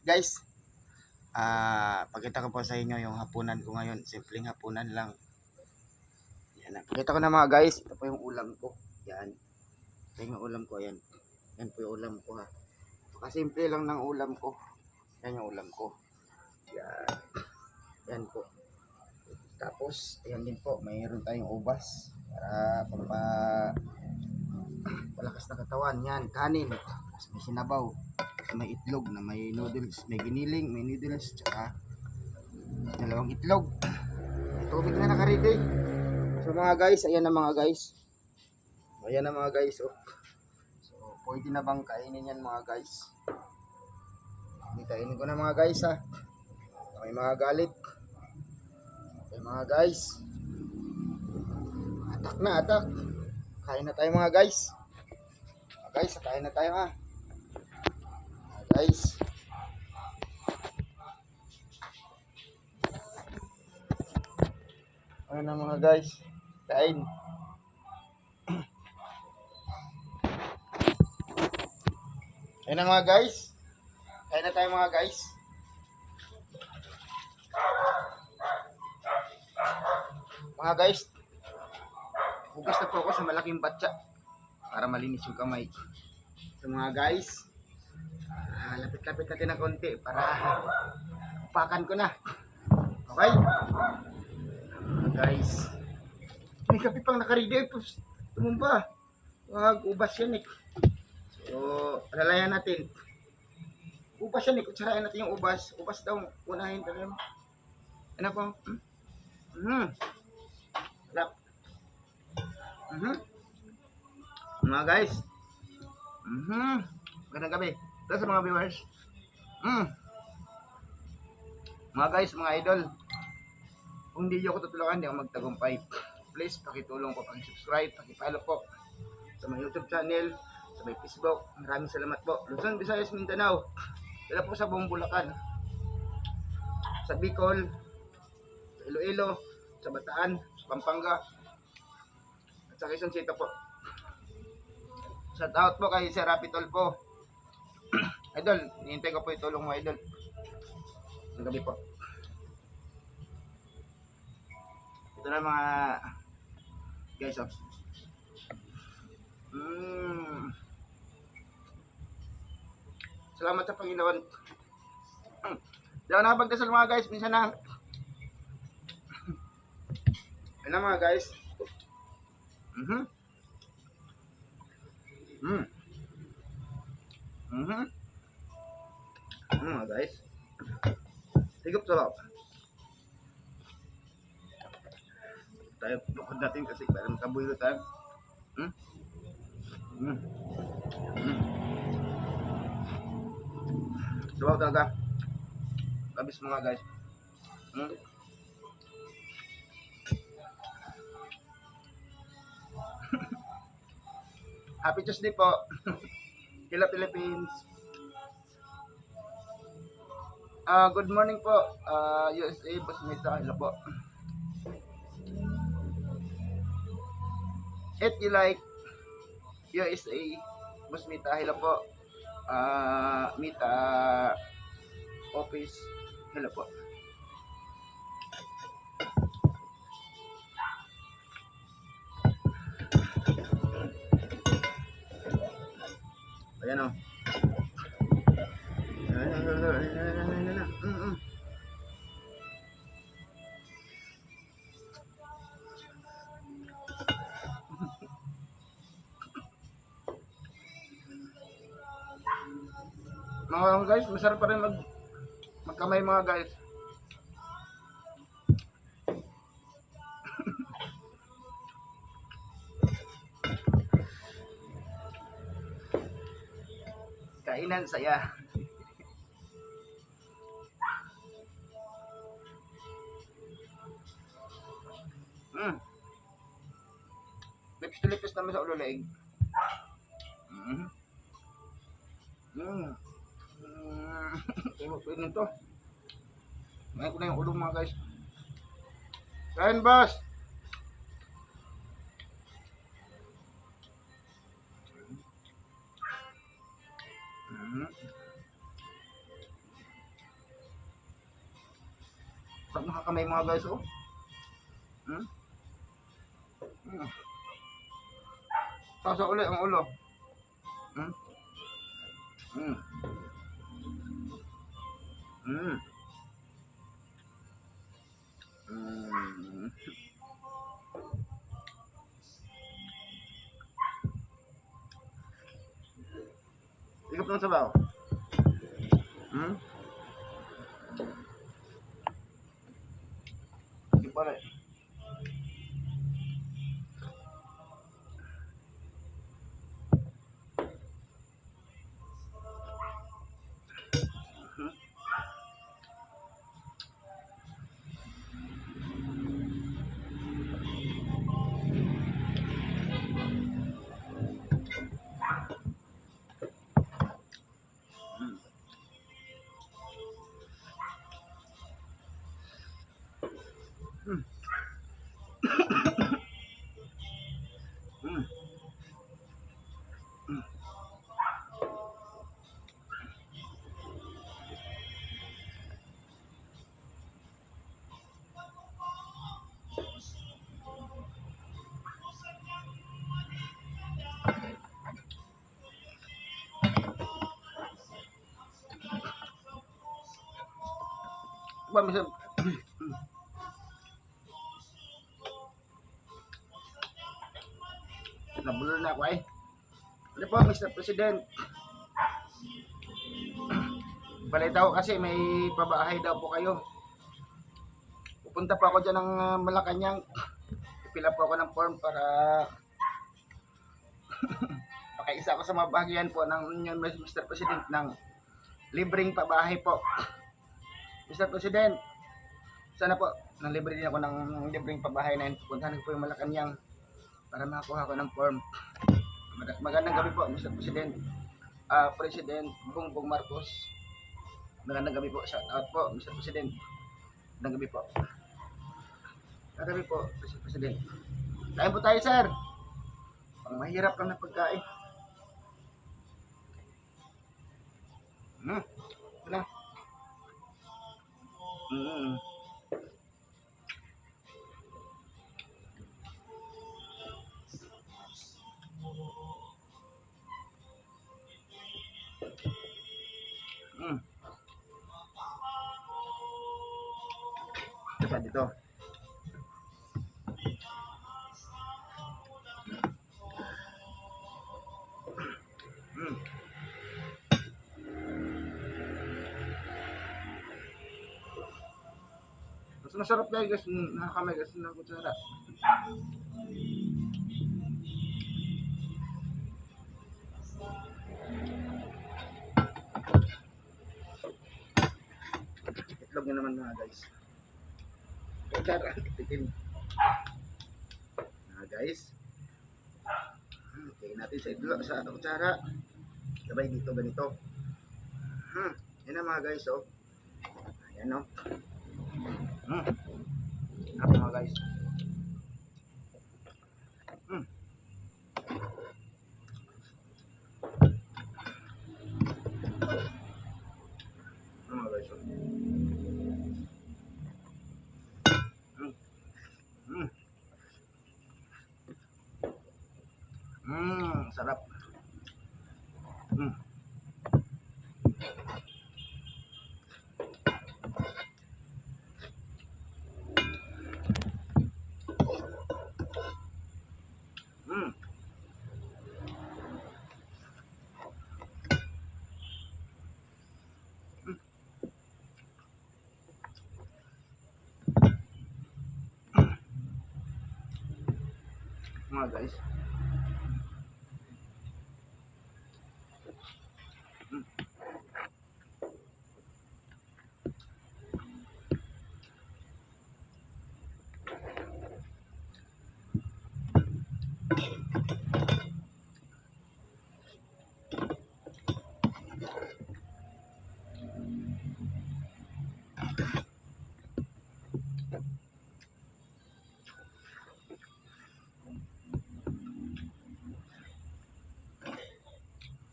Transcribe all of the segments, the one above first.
Guys, pakita ko po sa inyo yung hapunan ko ngayon. Simpleng hapunan lang. Yan, pakita ko na mga guys. Ito po yung ulam ko. Yan. Ito yung ulam ko. Yan. Yan po yung ulam ko ha. Kasimple lang ng ulam ko. Yan yung ulam ko. Yan. Yan po. Tapos, ayan din po. Mayroon tayong ubas. Para palakas na katawan. Yan. Kanin. Tapos may sinabaw. May itlog na may noodles. May giniling. May noodles. Tsaka dalawang itlog. Tubig na naka-ready. So mga guys, ayan na mga guys. Ayan na mga guys. Oh. So pwede na bang kainin yan mga guys? Kainin ko na mga guys ha. May mga galit. Okay mga guys. Atak na atak. Kain na tayo mga guys. Mga guys, kain na tayo ha. Mga guys. Ano na mga guys? Kain. Ayun na mga guys. Kain na tayo mga guys. Mga guys, hugas na po ako sa malaking batya para malinis yung kamay. So mga guys, lapit-lapit natin ng konti para upakan ko na. Okay? Mga guys, may kape pang nakaready. Tumumba. Wag, ubas yan eh. So, alalayan natin. Ubas yan eh. Kutsarayan natin yung ubas. Ubas daw. Unahin talaga. Ano po? Lap. Mga guys. Magandang gabi. Ito sa mga viewers. Mga guys, mga idol. Kung hindi nyo ako tutulungan, hindi ako magtagumpay. Please, pakitulong po, pakisubscribe, pakipollow po sa my YouTube channel, sa my Facebook. Maraming salamat po. Luzon, Visayas, Mindanao. Dala po sa buong Bulacan. Sa Bicol, sa Iloilo, sa Bataan, sa Pampanga, at sa Quezon City po. Shout out po kay Sir Rapitol po. Idol, hinihintay ko po yung tulong mo, idol. Ang gabi po. Ito na mga guys, oh. Salamat sa Panginoon. Di ako nakapagdasal mga guys, minsan na. Ayun na mga guys. Mga guys. Higop sarap. Tayo tukod natin kasi para makabuhilo tayo. Sabaw talaga. Labis mga guys. Happy Tuesday po. Hello Philippines. Good morning po. USA Busmita. Hello po. If you like USA Busmita. Hello po. Mita Office. Hello po. Ayan o. Mga guys, masarap pa rin magkamay mga guys. Kainan saya. Lipis-lipis naman sa ulo leeg. Pwede nito. Ngayon ko na yung ulo mga guys. Kain boss. Sarap nakakamay mga guys, oh. Hmm? Hmm. Sasa uli ang ulo. Hmm? Hmm. Hmm. Hmm. Ikap ng sabaw. Hmm? Hindi pala eh. Hmm? Hmm. Hmm. Hmm. Hmm. Ba, misal. Nabulol na ako eh. Ano po, Mr. President? Balita ko kasi may pabahay daw po kayo. Pupunta po ako dyan ng Malacanang. Ipila po ako ng form para pakaisa ako sa mga bahagian po ng inyong Mr. President ng libreng pabahay po. Mr. President, sana po, nang libre din ako ng libreng pabahay na yun. Pupuntahan ko po yung Malacanang para makakuha ko ng form. Magandang gabi po, Mr. President. President Bongbong Marcos. Magandang gabi po. Shout out po, Mr. President. Magandang gabi po. Magandang gabi po, Mr. President. Kain po tayo, sir. Pang mahirap lang na pagkain. Wala. Mm. Mm. Diba dito? Mm. Mas masarap guys, nakakamay guys ng kutsara. Itlog nyo naman mga guys. Kutsara, tikim. Mga guys. Okay natin sa itlog, sa kutsara. Sabay dito ganito. Yan na mga guys, oh. Ayan, oh. Ako mga guys. Mga guys, oh. Mm. Sarap. Mm. Mm. Mga guys. Mm.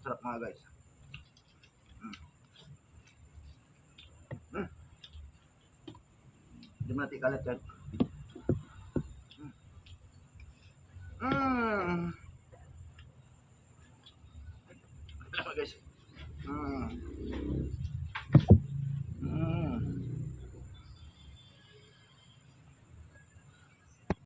Sarap mga guys. Mm. Mm. mo natin kalat yan. Mmm. Guys. Mmm.